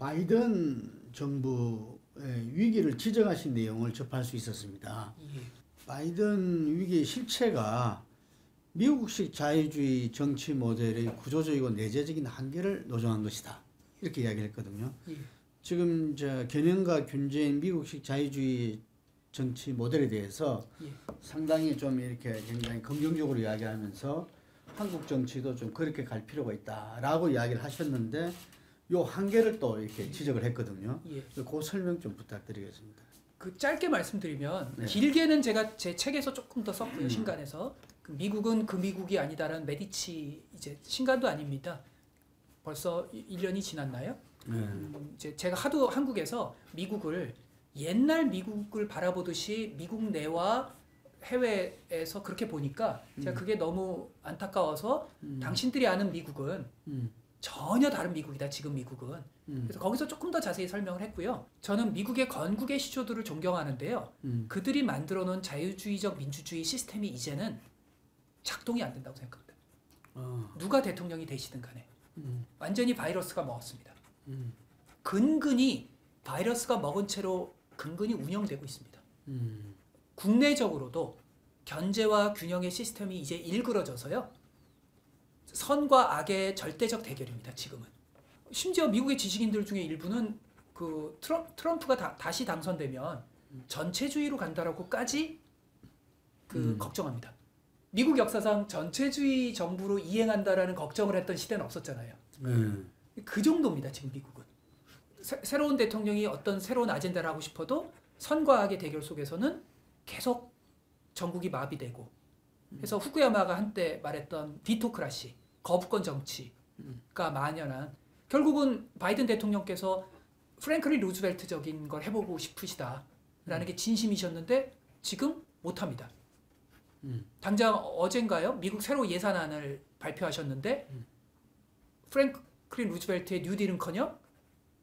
바이든 정부의 위기를 지적하신 내용을 접할 수 있었습니다. 바이든 위기의 실체가 미국식 자유주의 정치 모델의 구조적이고 내재적인 한계를 노정한 것이다. 이렇게 이야기했거든요. 지금 견연과 균제인 미국식 자유주의 정치 모델에 대해서 상당히 좀 이렇게 굉장히 긍정적으로 이야기하면서 한국 정치도 좀 그렇게 갈 필요가 있다라고 이야기를 하셨는데 요 한계를 또 이렇게 지적을 했거든요. 그 설명 좀 부탁드리겠습니다. 그 짧게 말씀드리면 네. 길게는 제가 제 책에서 조금 더 썼고요. 신간에서 그 미국은 그 미국이 아니다라는 메디치 이제 신간도 아닙니다. 벌써 1년이 지났나요? 이제 제가 하도 한국에서 미국을 옛날 미국을 바라보듯이 미국 내와 해외에서 그렇게 보니까 제가 그게 너무 안타까워서 당신들이 아는 미국은 전혀 다른 미국이다. 지금 미국은. 그래서 거기서 조금 더 자세히 설명을 했고요. 저는 미국의 건국의 시초들을 존경하는데요. 그들이 만들어 놓은 자유주의적 민주주의 시스템이 이제는 작동이 안 된다고 생각합니다. 누가 대통령이 되시든 간에 완전히 바이러스가 먹었습니다. 근근히 바이러스가 먹은 채로 근근히 운영되고 있습니다. 국내적으로도 견제와 균형의 시스템이 이제 일그러져서요. 선과 악의 절대적 대결입니다. 지금은. 심지어 미국의 지식인들 중에 일부는 그 트럼프가 다시 당선되면 전체주의로 간다라고까지 걱정합니다. 미국 역사상 전체주의 정부로 이행한다라는 걱정을 했던 시대는 없었잖아요. 그 정도입니다. 지금 미국은. 새로운 대통령이 어떤 새로운 아젠다를 하고 싶어도 선과 악의 대결 속에서는 계속 전국이 마비되고 그래서 후쿠야마가 한때 말했던 비토크라시, 거부권 정치가 만연한 결국은 바이든 대통령께서 프랭클린 루즈벨트적인 걸 해보고 싶으시다라는 게 진심이셨는데 지금 못합니다. 당장 어젠가요? 미국 새로 예산안을 발표하셨는데 프랭클린 루즈벨트의 뉴딜은커녕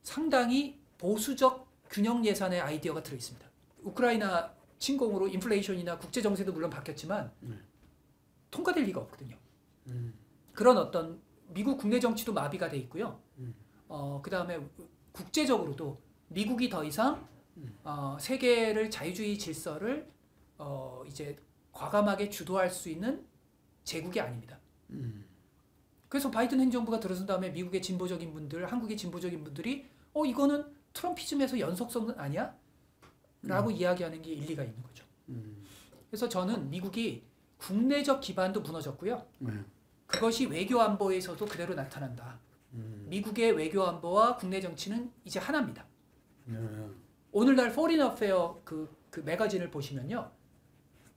상당히 보수적 균형 예산의 아이디어가 들어있습니다. 우크라이나 침공으로 인플레이션이나 국제 정세도 물론 바뀌었지만 통과될 리가 없거든요. 그런 어떤 미국 국내 정치도 마비가 돼 있고요. 그 다음에 국제적으로도 미국이 더 이상 세계를 자유주의 질서를 이제 과감하게 주도할 수 있는 제국이 아닙니다. 그래서 바이든 행정부가 들어선 다음에 미국의 진보적인 분들, 한국의 진보적인 분들이 이거는 트럼피즘에서 연속성은 아니야? 라고 이야기하는 게 일리가 있는 거죠. 그래서 저는 미국이 국내적 기반도 무너졌고요. 그것이 외교 안보에서도 그대로 나타난다. 미국의 외교 안보와 국내 정치는 이제 하나입니다. 오늘날 포린 어페어 그 매거진을 보시면요.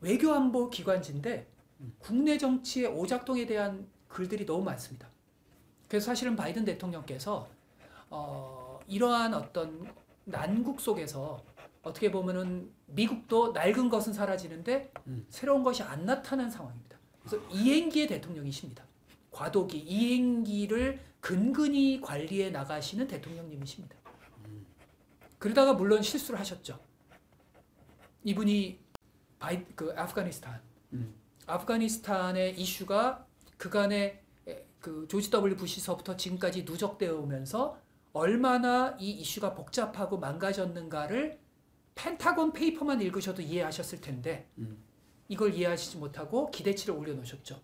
외교 안보 기관지인데 국내 정치의 오작동에 대한 글들이 너무 많습니다. 그래서 사실은 바이든 대통령께서 이러한 어떤 난국 속에서 어떻게 보면은 미국도 낡은 것은 사라지는데 새로운 것이 안 나타난 상황입니다. 그래서 이행기의 대통령이십니다. 과도기, 이행기를 근근히 관리해 나가시는 대통령님이십니다. 그러다가 물론 실수를 하셨죠. 이분이 아프가니스탄의 이슈가 그간의 그 조지 W 부시서부터 지금까지 누적되어 오면서 얼마나 이 이슈가 복잡하고 망가졌는가를 펜타곤 페이퍼만 읽으셔도 이해하셨을 텐데 이걸 이해하시지 못하고 기대치를 올려놓으셨죠.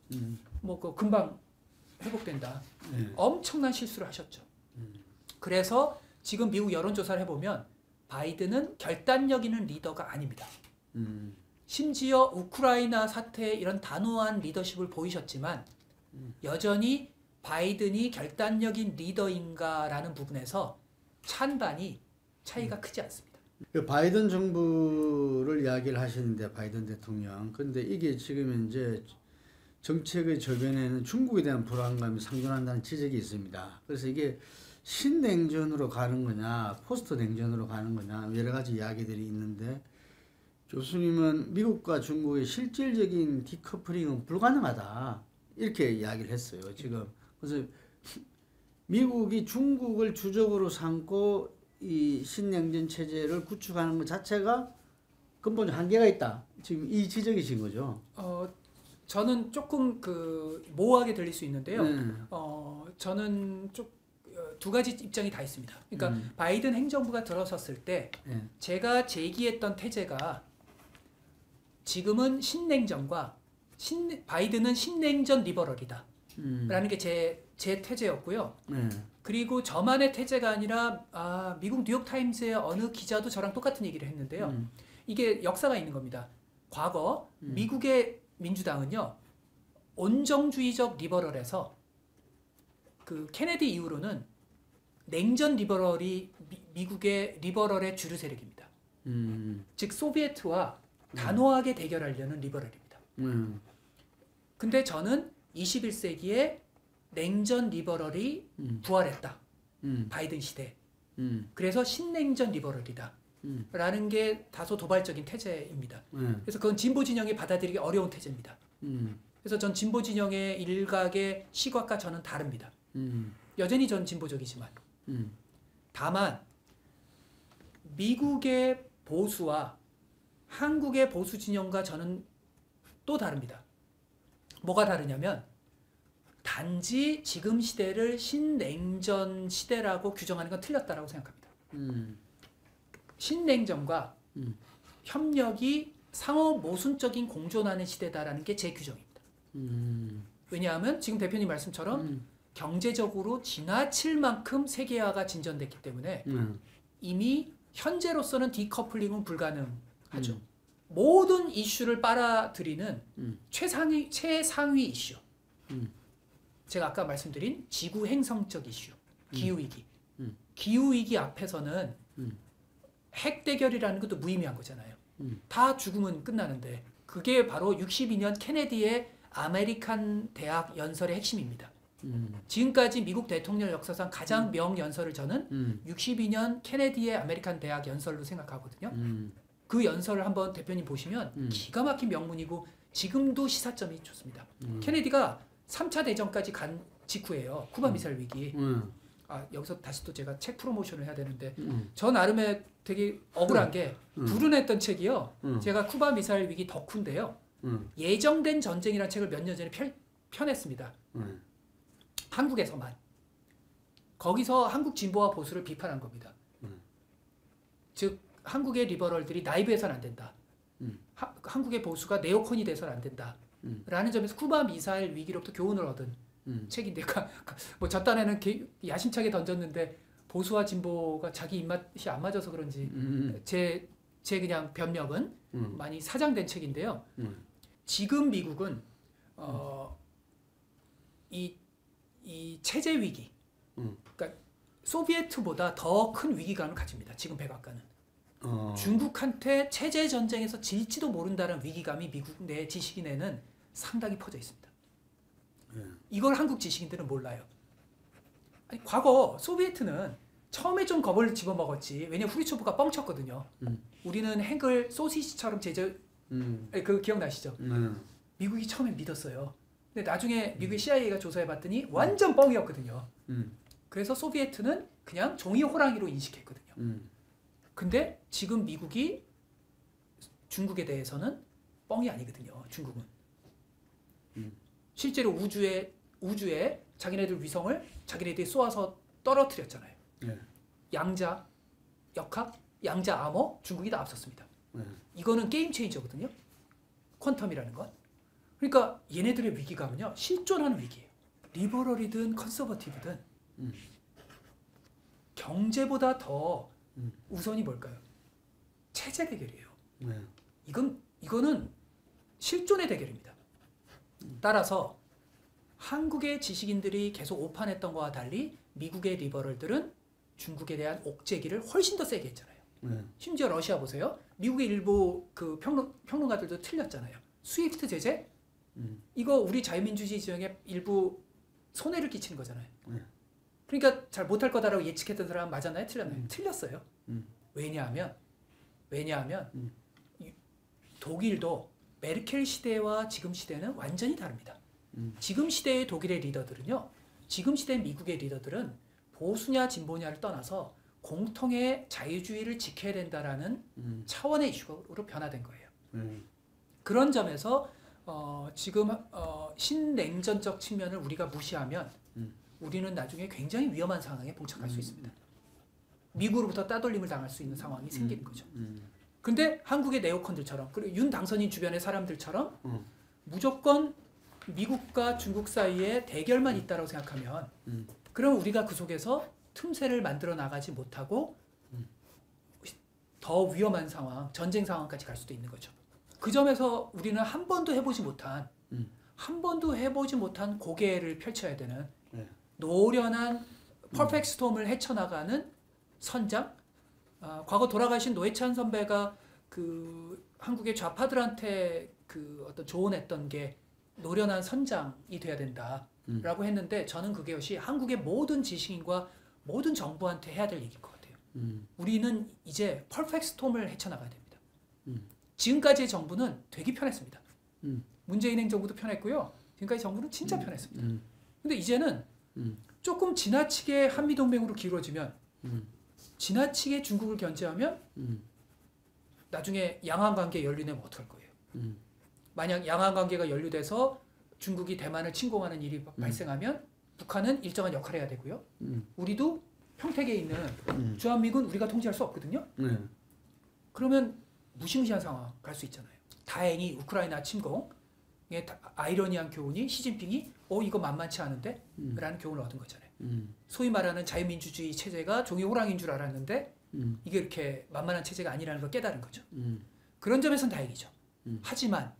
금방 회복된다. 엄청난 실수를 하셨죠. 그래서 지금 미국 여론조사를 해보면 바이든은 결단력 있는 리더가 아닙니다. 심지어 우크라이나 사태에 이런 단호한 리더십을 보이셨지만 여전히 바이든이 결단력인 리더인가라는 부분에서 찬반이 차이가 크지 않습니다. 바이든 정부를 이야기를 하시는데 바이든 대통령. 근데 이게 지금 이제 정책의 저변에는 중국에 대한 불안감이 상존한다는 지적이 있습니다. 그래서 이게 신냉전으로 가는 거냐, 포스트 냉전으로 가는 거냐 여러 가지 이야기들이 있는데 교수님은 미국과 중국의 실질적인 디커플링은 불가능하다 이렇게 이야기를 했어요. 지금 그래서 미국이 중국을 주적으로 삼고 이 신냉전 체제를 구축하는 것 자체가 근본적 한계가 있다. 지금 이 지적이신 거죠. 저는 조금 모호하게 들릴 수 있는데요. 저는 두 가지 입장이 다 있습니다. 그러니까 바이든 행정부가 들어섰을 때 예. 제가 제기했던 태제가 지금은 신냉전과 바이든은 신냉전 리버럴이다. 라는 게 제 태제였고요. 예. 그리고 저만의 태제가 아니라 미국 뉴욕타임스의 어느 기자도 저랑 똑같은 얘기를 했는데요. 이게 역사가 있는 겁니다. 과거 미국의 민주당은요. 온정주의적 리버럴에서 그 케네디 이후로는 냉전 리버럴이 미국의 리버럴의 주류 세력입니다. 즉 소비에트와 단호하게 대결하려는 리버럴입니다. 근데 저는 21세기에 냉전 리버럴이 부활했다. 바이든 시대. 그래서 신냉전 리버럴이다. 라는 게 다소 도발적인 태제입니다. 그래서 그건 진보 진영이 받아들이기 어려운 태제입니다. 그래서 전 진보 진영의 일각의 시각과 저는 다릅니다. 여전히 전 진보적이지만 다만 미국의 보수와 한국의 보수 진영과 저는 또 다릅니다. 뭐가 다르냐면 단지 지금 시대를 신냉전 시대라고 규정하는 건 틀렸다라고 생각합니다. 신냉전과 협력이 상호 모순적인 공존하는 시대다라는 게 제 규정입니다. 왜냐하면 지금 대표님 말씀처럼 경제적으로 지나칠 만큼 세계화가 진전됐기 때문에 이미 현재로서는 디커플링은 불가능하죠. 모든 이슈를 빨아들이는 최상위 이슈. 제가 아까 말씀드린 지구 행성적 이슈, 기후위기. 기후위기 앞에서는 핵 대결이라는 것도 무의미한 거잖아요. 다 죽으면 끝나는데 그게 바로 62년 케네디의 아메리칸 대학 연설의 핵심입니다. 지금까지 미국 대통령 역사상 가장 명연설을 저는 62년 케네디의 아메리칸 대학 연설로 생각하거든요. 그 연설을 한번 대표님 보시면 기가 막힌 명문이고 지금도 시사점이 좋습니다. 케네디가 3차 대전까지 간 직후예요. 쿠바 미사일 위기. 여기서 다시 또 제가 책 프로모션을 해야 되는데 저 나름의 되게 억울한 게 불운했던 책이요. 제가 쿠바 미사일 위기 덕후인데요. 예정된 전쟁이라는 책을 몇 년 전에 펴냈습니다. 한국에서만. 거기서 한국 진보와 보수를 비판한 겁니다. 즉 한국의 리버럴들이 나이브해서는 안 된다. 한국의 보수가 네오콘이 돼서는 안 된다. 라는 점에서 쿠바 미사일 위기로부터 교훈을 얻은 책인데 뭐 저 딴에는 야심차게 던졌는데 보수와 진보가 자기 입맛이 안 맞아서 그런지 제 그냥 변명은 많이 사장된 책인데요. 지금 미국은 이 체제 위기, 그러니까 소비에트보다 더 큰 위기감을 가집니다. 지금 백악관은. 중국한테 체제 전쟁에서 질지도 모른다는 위기감이 미국 내 지식인에는 상당히 퍼져 있습니다. 이걸 한국 지식인들은 몰라요. 아니, 과거 소비에트는 처음에 좀 겁을 집어먹었지. 왜냐면 후르초프가 뻥쳤거든요. 우리는 핵을 소시지처럼 그 기억나시죠? 미국이 처음에 믿었어요. 근데 나중에 미국의 CIA가 조사해봤더니 완전 뻥이었거든요. 그래서 소비에트는 그냥 종이 호랑이로 인식했거든요. 근데 지금 미국이 중국에 대해서는 뻥이 아니거든요. 중국은. 실제로 우주에 자기네들 위성을 자기네들이 쏘아서 떨어뜨렸잖아요. 양자 역학, 양자 암호 중국이 다 앞섰습니다. 이거는 게임 체인저거든요. 퀀텀이라는 건. 그러니까 얘네들의 위기감은요. 실존하는 위기예요. 리버럴이든 컨서버티브든 경제보다 더 우선이 뭘까요? 체제 대결이에요. 이거는 실존의 대결입니다. 따라서 한국의 지식인들이 계속 오판했던 것과 달리 미국의 리버럴들은 중국에 대한 옥죄기를 훨씬 더 세게 했잖아요. 심지어 러시아 보세요. 미국의 일부 그 평론가들도 틀렸잖아요. 스위프트 제재? 이거 우리 자유민주주의 지형에 일부 손해를 끼치는 거잖아요. 그러니까 잘 못할 거다라고 예측했던 사람은 맞았나요? 틀렸나요? 틀렸어요. 왜냐하면 독일도 메르켈 시대와 지금 시대는 완전히 다릅니다. 지금 시대의 독일의 리더들은요. 지금 시대 미국의 리더들은 보수냐 진보냐를 떠나서 공통의 자유주의를 지켜야 된다라는 차원의 이슈로 변화된 거예요. 그런 점에서 지금 신냉전적 측면을 우리가 무시하면 우리는 나중에 굉장히 위험한 상황에 봉착할 수 있습니다. 미국으로부터 따돌림을 당할 수 있는 상황이 생기는 거죠. 근데 한국의 네오콘들처럼 그리고 윤 당선인 주변의 사람들처럼 무조건 미국과 중국 사이에 대결만 있다고 생각하면 그럼 우리가 그 속에서 틈새를 만들어 나가지 못하고 더 위험한 상황, 전쟁 상황까지 갈 수도 있는 거죠. 그 점에서 우리는 한 번도 해보지 못한 고개를 펼쳐야 되는 노련한 퍼펙트 스톰을 헤쳐나가는 선장. 과거 돌아가신 노회찬 선배가 그 한국의 좌파들한테 그 어떤 조언했던 게 노련한 선장이 돼야 된다라고 했는데 저는 그것이 한국의 모든 지식인과 모든 정부한테 해야 될 얘기일 것 같아요. 우리는 이제 퍼펙트 스톰을 헤쳐나가야 됩니다. 지금까지의 정부는 되게 편했습니다. 문재인 행정부도 편했고요. 지금까지 정부는 진짜 편했습니다. 근데 이제는 조금 지나치게 한미동맹으로 기울어지면 지나치게 중국을 견제하면 나중에 양안관계 연루되면 어떡할 거예요. 만약 양안관계가 연루돼서 중국이 대만을 침공하는 일이 발생하면 북한은 일정한 역할을 해야 되고요. 우리도 평택에 있는 주한미군 우리가 통제할 수 없거든요. 그러면 무시무시한 상황 갈 수 있잖아요. 다행히 우크라이나 침공의 아이러니한 교훈이 시진핑이 이거 만만치 않은데? 라는 교훈을 얻은 거잖아요. 소위 말하는 자유민주주의 체제가 종이 호랑이인 줄 알았는데 이게 이렇게 만만한 체제가 아니라는 걸 깨달은 거죠. 그런 점에서는 다행이죠. 하지만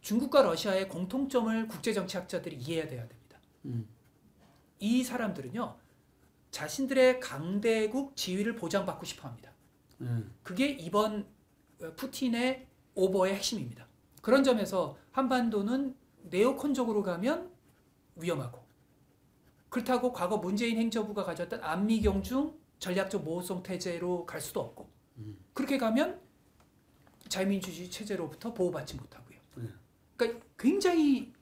중국과 러시아의 공통점을 국제정치학자들이 이해해야 됩니다. 이 사람들은요. 자신들의 강대국 지위를 보장받고 싶어 합니다. 그게 이번 푸틴의 오버의 핵심입니다. 그런 점에서 한반도는 네오콘적으로 가면 위험하고 그렇다고 과거 문재인 행정부가 가졌던 안미경중 전략적 모호성 태제로 갈 수도 없고 그렇게 가면 자유민주주의 체제로부터 보호받지 못하고요. 그러니까 굉장히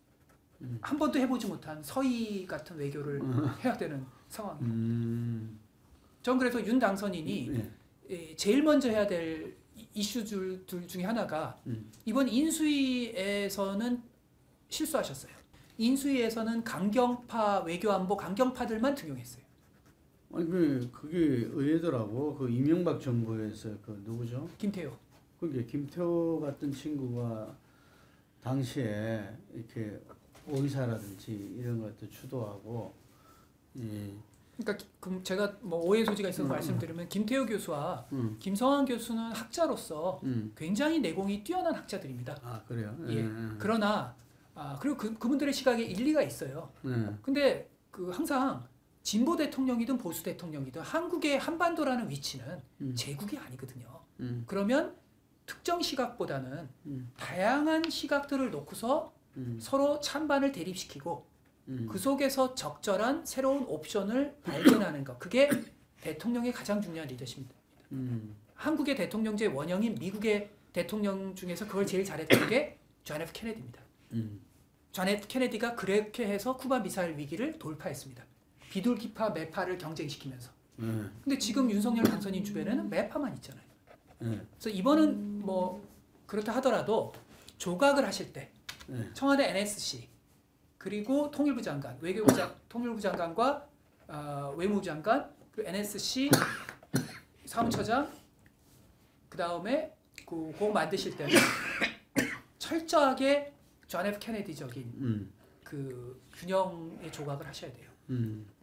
한 번도 해보지 못한 서희 같은 외교를 해야 되는 상황입니다. 전 그래서 윤 당선인이 제일 먼저 해야 될 이슈들 중에 하나가 이번 인수위에서는 실수하셨어요. 인수위에서는 강경파 외교안보 강경파들만 등용했어요. 아니 그게 의외더라고. 그 이명박 정부에서 그 누구죠? 김태효. 그게 김태호 같은 친구가 당시에 이렇게 오이사라든지 이런 것도 주도하고. 그러니까 제가 뭐 오해 소지가 있어서 말씀드리면 김태효 교수와 김성환 교수는 학자로서 굉장히 내공이 뛰어난 학자들입니다. 아 그래요? 그러나 그리고 그분들의 시각에 일리가 있어요. 근데 그 항상 진보 대통령이든 보수 대통령이든 한국의 한반도라는 위치는 제국이 아니거든요. 그러면 특정 시각보다는 다양한 시각들을 놓고서 서로 찬반을 대립시키고 그 속에서 적절한 새로운 옵션을 발견하는 것. 그게 대통령의 가장 중요한 리더십입니다. 한국의 대통령제의 원형인 미국의 대통령 중에서 그걸 제일 잘했던 게 존 F 케네디입니다. 존 F 케네디가 그렇게 해서 쿠바 미사일 위기를 돌파했습니다. 비둘기파 매파를 경쟁시키면서. 근데 지금 윤석열 당선인 주변에는 매파만 있잖아요. 그래서 이번은 뭐 그렇다 하더라도 조각을 하실 때 청와대 NSC 그리고 통일부 장관, 통일부 장관과 외무부 장관, 그리고 NSC 사무처장, 그 다음에 그거 만드실 때는 철저하게 존 F 케네디적인 그 균형의 조각을 하셔야 돼요.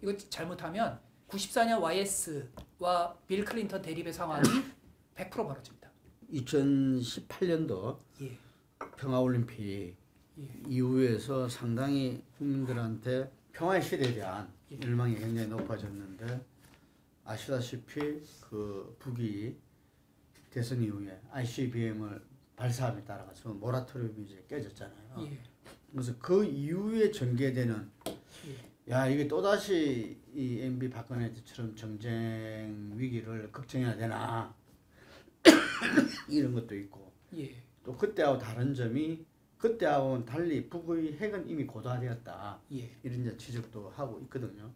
이거 잘못하면 94년 YS와 빌 클린턴 대립의 상황이 100% 벌어집니다. 2018년도 평화올림픽 이후에서 상당히 국민들한테 평화의 시대에 대한 열망이 굉장히 높아졌는데 아시다시피 그 북이 대선 이후에 ICBM을 발사함에 따라서 모라토리움이 이제 깨졌잖아요. 그래서 그 이후에 전개되는 야 이게 또다시 이 MB 박근혜 때처럼 정쟁 위기를 걱정해야 되나 이런 것도 있고 또 그때하고 다른 점이 그때하고는 달리 북의 핵은 이미 고도화되었다. 이런 이제 지적도 하고 있거든요.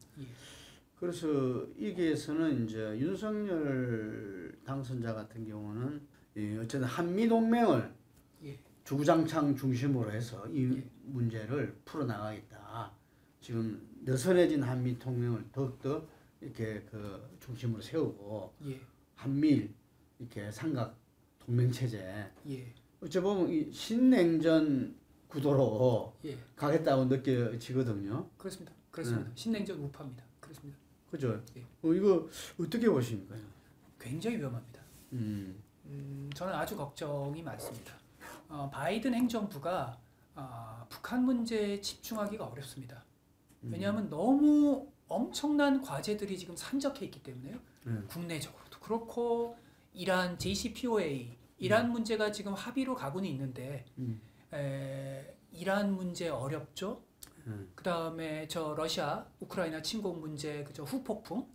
그래서 여기에서는 이제 윤석열 당선자 같은 경우는 어쨌든 한미동맹을 주구장창 중심으로 해서 이 문제를 풀어나가겠다. 지금 느슨해진 한미 동맹을 더욱더 이렇게 그 중심으로 세우고 예. 한미일 이렇게 삼각 동맹 체제 예. 어찌 보면 이 신냉전 구도로 예. 가겠다고 느껴지거든요. 그렇습니다. 그렇습니다. 신냉전 우파입니다. 그렇습니다. 그죠? 예. 이거 어떻게 보십니까? 굉장히 위험합니다. 저는 아주 걱정이 많습니다. 바이든 행정부가 북한 문제에 집중하기가 어렵습니다. 왜냐하면 너무 엄청난 과제들이 지금 산적해 있기 때문에요. 국내적으로도 그렇고 이란 JCPOA 이란 문제가 지금 합의로 가고는 있는데 이란 문제 어렵죠. 그 다음에 저 러시아 우크라이나 침공 문제 그저 후폭풍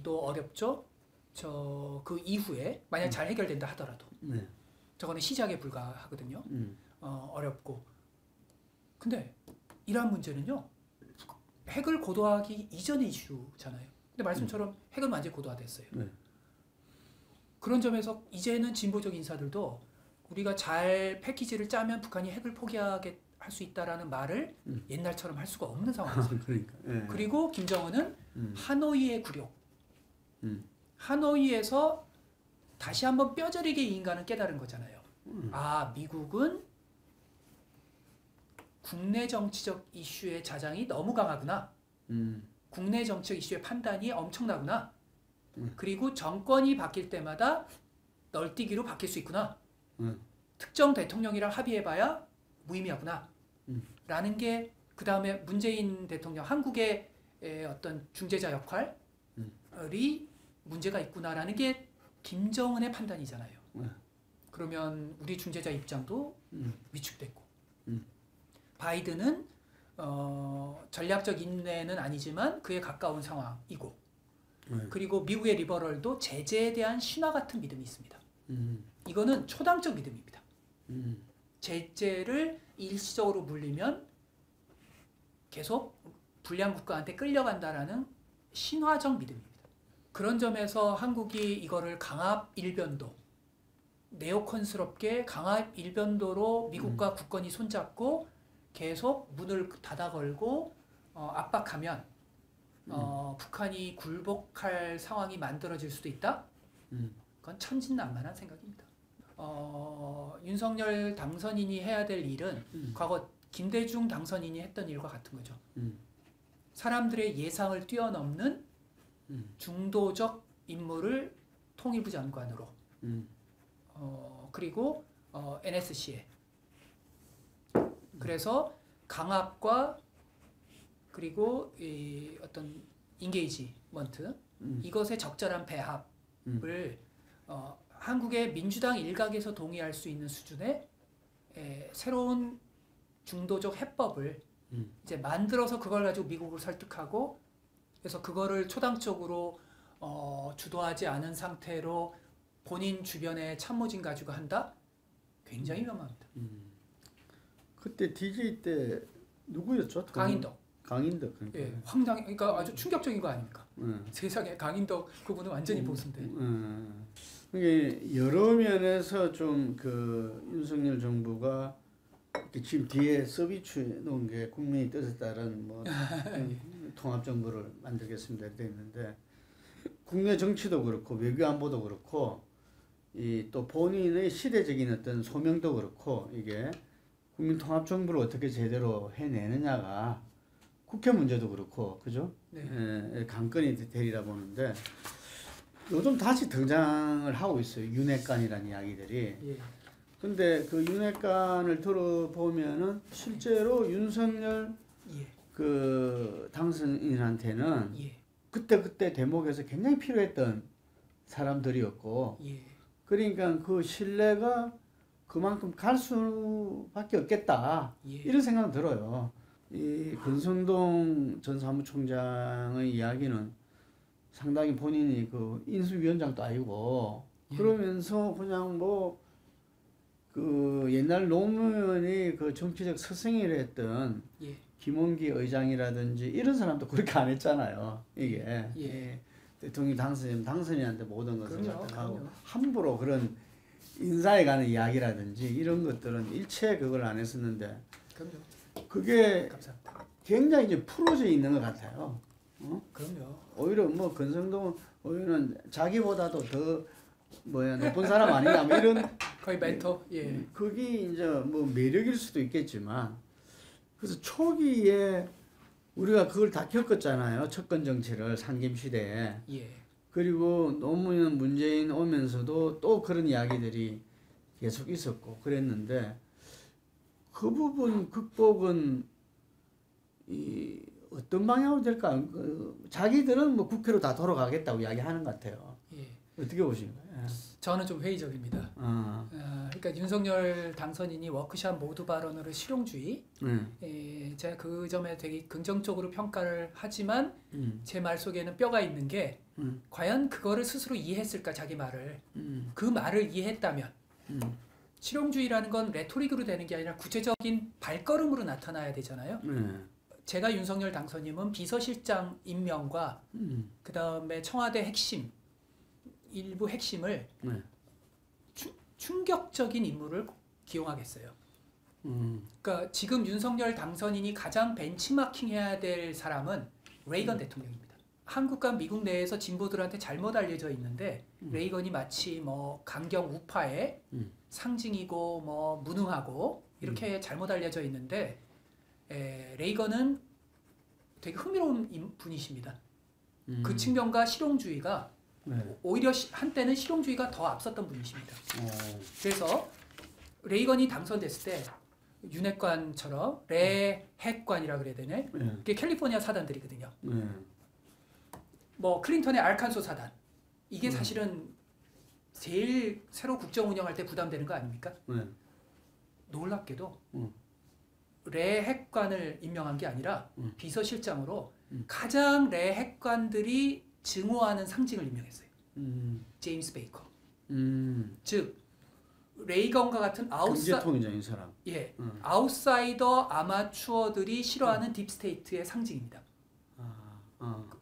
도 어렵죠. 저 그 이후에 만약 잘 해결된다 하더라도 저거는 시작에 불과하거든요. 어렵고 근데 이란 문제는요 핵을 고도화하기 이전의 이슈잖아요. 근데 말씀처럼 핵은 완전히 고도화됐어요. 그런 점에서 이제는 진보적 인사들도 우리가 잘 패키지를 짜면 북한이 핵을 포기하게 할 수 있다라는 말을 옛날처럼 할 수가 없는 상황이죠. 그러니까. 예. 그리고 김정은은 하노이의 굴욕, 하노이에서 다시 한번 뼈저리게 이 인간은 깨달은 거잖아요. 아, 미국은 국내 정치적 이슈의 자장이 너무 강하구나. 국내 정치적 이슈의 판단이 엄청나구나. 그리고 정권이 바뀔 때마다 널뛰기로 바뀔 수 있구나. 특정 대통령이랑 합의해봐야 무의미하구나. 라는 게 그 다음에 문재인 대통령 한국의 어떤 중재자 역할이 문제가 있구나라는 게 김정은의 판단이잖아요. 그러면 우리 중재자 입장도 위축됐고 바이든은 전략적 인내는 아니지만 그에 가까운 상황이고 그리고 미국의 리버럴도 제재에 대한 신화 같은 믿음이 있습니다. 이거는 초당적 믿음입니다. 제재를 일시적으로 물리면 계속 불량 국가한테 끌려간다라는 신화적 믿음입니다. 그런 점에서 한국이 이거를 강압 일변도, 네오컨스럽게 강압 일변도로 미국과 굳건히 손잡고 계속 문을 닫아 걸고 압박하면 북한이 굴복할 상황이 만들어질 수도 있다? 그건 천진난만한 생각입니다. 윤석열 당선인이 해야 될 일은 과거 김대중 당선인이 했던 일과 같은 거죠. 사람들의 예상을 뛰어넘는 중도적 인물을 통일부 장관으로 그리고 NSC에 그래서 강압과 그리고 이 어떤 인게이지먼트 이것의 적절한 배합을 한국의 민주당 일각에서 동의할 수 있는 수준의 새로운 중도적 해법을 이제 만들어서 그걸 가지고 미국을 설득하고 그래서 그거를 초당적으로 주도하지 않은 상태로 본인 주변에 참모진 가지고 한다? 굉장히 위험합니다. 그때 DJ 때 누구였죠? 강인덕. 강인덕. 그러니까. 예, 황당, 그러니까 아주 충격적인 거 아닙니까? 세상에 강인덕 그분은 완전히 보수인데. 이게 여러 면에서 좀 그 윤석열 정부가 지금 뒤에 서비스에 놓은 게 국민의 뜻에 따른 뭐 통합 정부를 만들겠습니다 이렇게 있는데 국내 정치도 그렇고 외교 안보도 그렇고 이 또 본인의 시대적인 어떤 소명도 그렇고 이게 국민 통합 정부를 어떻게 제대로 해내느냐가 국회 문제도 그렇고 그죠? 네. 관건이 되리라 보는데 요즘 다시 등장을 하고 있어요. 윤핵관이라는 이야기들이. 예. 근데 그 윤핵관을 들어보면은 실제로 윤석열 예. 그 당선인한테는 예. 그때 대목에서 굉장히 필요했던 사람들이었고 예. 그러니까 그 신뢰가 그만큼 갈 수밖에 없겠다. 예. 이런 생각 들어요. 이 권성동 전 사무총장의 이야기는 상당히 본인이 그 인수위원장도 아니고 그러면서 그냥 뭐 그 옛날 노무현이 그 정치적 스승이라 했던 예. 김원기 의장이라든지 이런 사람도 그렇게 안 했잖아요. 이게 예. 대통령 당선인한테 모든 것을 그럼요, 갖다가 그럼요. 함부로 그런 인사에 관한 이야기라든지 이런 것들은 일체 그걸 안 했었는데 그럼요. 그게 감사합니다. 굉장히 이제 풀어져 있는 것 같아요. 그럼요. 오히려 뭐 권성동은 오히려는 자기보다도 더 높은 사람 아닌가 뭐 이런 거의 멘토. 예. 그게 이제 뭐 매력일 수도 있겠지만 그래서 초기에 우리가 그걸 다 겪었잖아요. chấp根 정치를 상김시대에. 예. 그리고 노무현 문재인 오면서도 또 그런 이야기들이 계속 있었고 그랬는데 그 부분 극복은 이 어떤 방향으로 될까? 자기들은 뭐 국회로 다 돌아가겠다고 이야기하는 것 같아요. 예. 어떻게 보십니까? 저는 좀 회의적입니다. 그러니까 윤석열 당선인이 워크샵 모두 발언으로 실용주의. 제가 그 점에 되게 긍정적으로 평가를 하지만 제 말 속에는 뼈가 있는 게 과연 그거를 스스로 이해했을까 자기 말을. 그 말을 이해했다면 실용주의라는 건 레토릭으로 되는 게 아니라 구체적인 발걸음으로 나타나야 되잖아요. 제가 윤석열 당선인은 비서실장 임명과 그 다음에 청와대 핵심 일부 핵심을 충격적인 인물을 기용하겠어요. 그러니까 지금 윤석열 당선인이 가장 벤치마킹해야 될 사람은 레이건 대통령입니다. 한국과 미국 내에서 진보들한테 잘못 알려져 있는데 레이건이 마치 뭐 강경 우파의 상징이고 뭐 무능하고 이렇게 잘못 알려져 있는데 레이건은 되게 흥미로운 분이십니다. 그 측면과 실용주의가 오히려 한때는 실용주의가 더 앞섰던 분이십니다. 그래서 레이건이 당선됐을 때 윤핵관처럼 레핵관이라 그래야 되네. 그게 캘리포니아 사단들이거든요. 뭐 클린턴의 알칸소 사단 이게 사실은 제일 새로 국정 운영할 때 부담되는 거 아닙니까? 놀랍게도 레핵관을 임명한 게 아니라 비서실장으로 가장 레핵관들이 증오하는 상징을 임명했어요. 제임스 베이커. 즉 레이건과 같은 경제통일적인 사람. 아웃사이더 아마추어들이 싫어하는 딥스테이트의 상징입니다.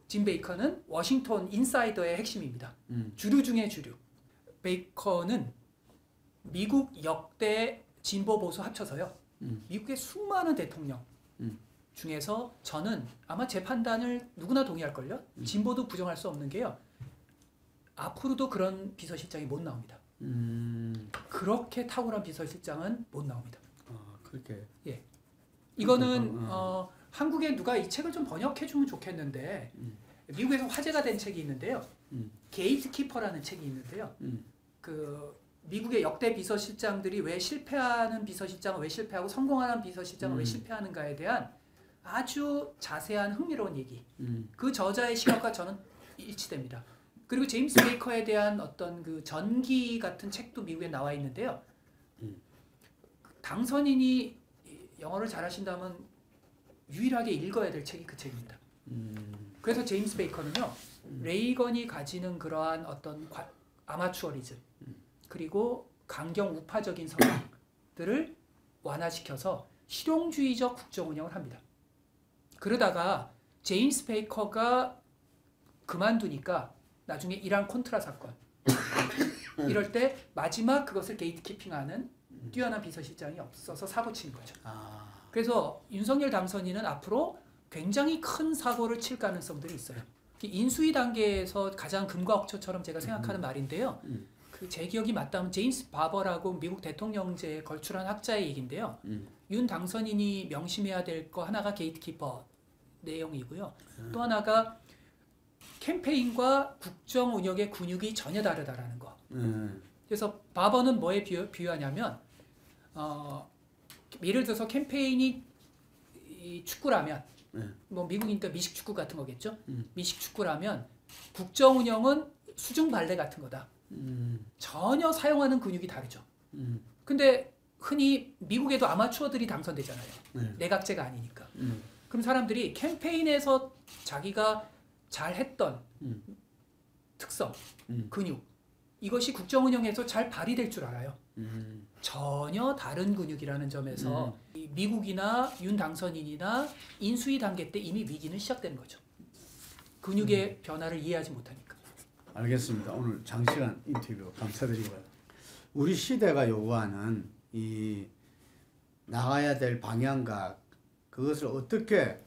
짐 베이커는 워싱턴 인사이더의 핵심입니다. 주류 중에 주류. 베이커는 미국 역대 진보 보수 합쳐서요. 미국의 수많은 대통령 중에서 저는 아마 제 판단을 누구나 동의할걸요. 진보도 부정할 수 없는 게요. 앞으로도 그런 비서실장이 못 나옵니다. 그렇게 탁월한 비서실장은 못 나옵니다. 그렇게. 예. 이거는 한국에 누가 이 책을 좀 번역해주면 좋겠는데 미국에서 화제가 된 책이 있는데요. 게이트키퍼라는 책이 있는데요. 그 미국의 역대 비서실장들이 왜 실패하는 비서실장은 왜 실패하고 성공하는 비서실장은 왜 실패하는가에 대한 아주 자세한 흥미로운 얘기. 그 저자의 시각과 저는 일치됩니다. 그리고 제임스 베이커에 대한 어떤 그 전기 같은 책도 미국에 나와 있는데요. 당선인이 영어를 잘하신다면 유일하게 읽어야 될 책이 그 책입니다. 그래서 제임스 베이커는요. 레이건이 가지는 그러한 어떤 아마추어리즘 그리고 강경 우파적인 성향들을 완화시켜서 실용주의적 국정 운영을 합니다. 그러다가 제임스 베이커가 그만두니까 나중에 이란 콘트라 사건 이럴 때 마지막 그것을 게이트키핑하는 뛰어난 비서실장이 없어서 사고 친 거죠. 그래서 윤석열 당선인은 앞으로 굉장히 큰 사고를 칠 가능성들이 있어요. 인수위 단계에서 가장 금과 억초처럼 제가 생각하는 말인데요. 그 제 기억이 맞다면 제임스 바버라고 미국 대통령제에 걸출한 학자의 얘기인데요. 윤 당선인이 명심해야 될 거 하나가 게이트키퍼 내용이고요. 또 하나가 캠페인과 국정 운영의 근육이 전혀 다르다라는 거. 그래서 바버는 뭐에 비유하냐면 예를 들어서 캠페인이 축구라면 뭐 미국이니까 미식 축구 같은 거겠죠. 미식 축구라면 국정 운영은 수중 발레 같은 거다. 전혀 사용하는 근육이 다르죠. 근데 흔히 미국에도 아마추어들이 당선되잖아요. 내각제가 아니니까. 그럼 사람들이 캠페인에서 자기가 잘했던 특성, 근육 이것이 국정 운영에서 잘 발휘될 줄 알아요. 전혀 다른 근육이라는 점에서 미국이나 윤 당선인이나 인수위 단계 때 이미 위기는 시작되는 거죠. 근육의 변화를 이해하지 못하니까. 알겠습니다. 오늘 장시간 인터뷰 감사드리고요. 우리 시대가 요구하는 이 나가야 될 방향과 그것을 어떻게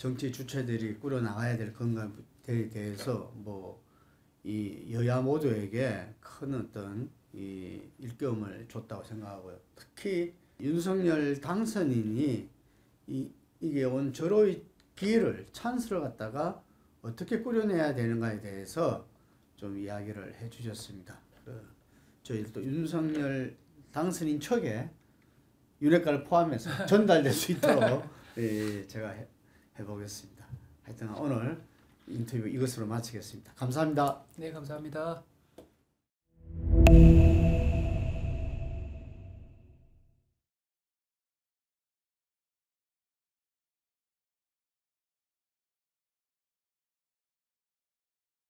정치 주체들이 꾸려 나가야 될 건가에 대해서 뭐 이 여야 모두에게 큰 어떤 이 일감을 줬다고 생각하고요. 특히 윤석열 당선인이 이게 온 절호의 기회를 찬스를 갖다가 어떻게 꾸려내야 되는가에 대해서 좀 이야기를 해주셨습니다. 저희 또 윤석열 당선인 척에 윤핵관을 포함해서 전달될 수 있도록 예, 제가 해보겠습니다. 하여튼 오늘 인터뷰 이것으로 마치겠습니다. 감사합니다. 네, 감사합니다.